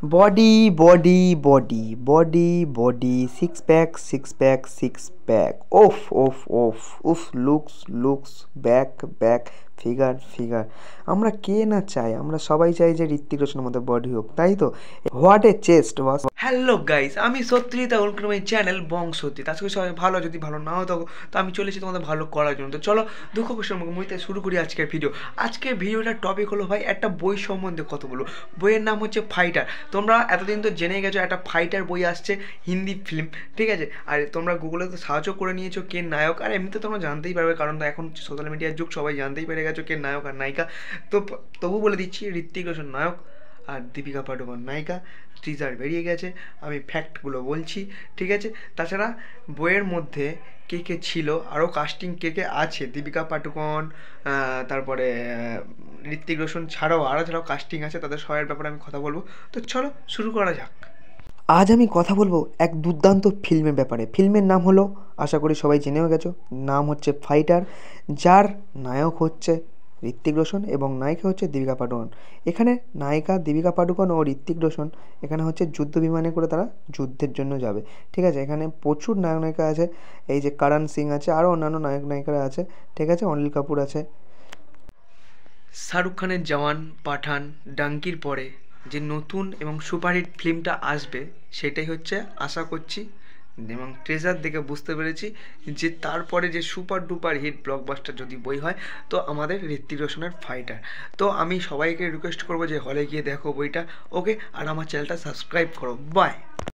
Body body body body body, six pack six pack six pack, ওফ ওফ ওফ উফ, looks looks, back back, figure figure. আমরা কে না চাই, আমরা সবাই চাই যে ঋত্বিক রোশনের মধ্যে বডি হোক, তাই তো? What a chest was. Hello guys, আমি সত্যজিৎ, ওয়েলকাম মাই চ্যানেল বংশজিৎ। আজকে সবাই ভালো, যদি ভালো নাও থাকো তো আমি চলেছি তোমাদের ভালো করার জন্য। তো চলো দুঃখ কষ্টের মুখে শুরু করি আজকের ভিডিও। আজকের ভিডিওটার টপিক হলো ভাই একটা বই সম্বন্ধে কথা বলবো। বইয়ের নাম হচ্ছে ফাইটার। তোমরা এতদিন তো জেনে গেছো একটা ফাইটার বই আসছে, হিন্দি ফিল্ম, ঠিক আছে? আর তোমরা গুগলে তো সার্চ করে নিয়েছো কে নায়ক, আর এমনিতে তোমরা জানতেই পারবে, কারণ তো এখন সোশ্যাল মিডিয়ার যুগ, সবাই জানতেই পেরে গেছো কে নায়ক আর নায়িকা। তো তবু বলে দিচ্ছি, ঋত্বিক রোশন নায়ক আর দীপিকা পাডুকোন নায়িকা। টিজার বেরিয়ে গেছে, আমি ফ্যাক্টগুলো বলছি, ঠিক আছে? তাছাড়া বইয়ের মধ্যে কে কে ছিল, আরও কাস্টিং কে কে আছে, দীপিকা পাডুকোন, তারপরে ঋত্বিক রোশন ছাড়াও কাস্টিং আছে, তাদের সবার ব্যাপারে আমি কথা বলবো। তো চলো শুরু করা যাক। আজ আমি কথা বলবো এক দুর্দান্ত ফিল্মের ব্যাপারে। ফিল্মের নাম হলো, আশা করি সবাই জেনেও গেছো, নাম হচ্ছে ফাইটার, যার নায়ক হচ্ছে ঋত্বিক রোশন এবং নায়িকা হচ্ছে দীপিকা পাডুকোন। এখানে নায়িকা দীপিকা পাডুকোন ও ঋত্বিক রোশন এখানে হচ্ছে যুদ্ধ বিমানে করে তারা যুদ্ধের জন্য যাবে, ঠিক আছে? এখানে প্রচুর নায়ক নায়িকা আছে, এই যে করণ সিং আছে, আরও অন্যান্য নায়ক নায়িকারা আছে, ঠিক আছে? অনিল কাপুর আছে। শাহরুখ খানের জওয়ান, পাঠান, ডাঙ্কির পরে যে নতুন এবং সুপারহিট ফিল্মটা আসবে, সেটাই হচ্ছে আশা করছি, এবং ট্রেজার দেখে বুঝতে পেরেছি যে তারপরে যে সুপার ডুপার হিট ব্লকবাস্টার যদি বই হয়, তো আমাদের ঋত্বিক রোশনের ফাইটার। তো আমি সবাইকে রিকোয়েস্ট করবো যে হলে গিয়ে দেখো বইটা, ওকে? আর আমার চ্যানেলটা সাবস্ক্রাইব করো। বাই।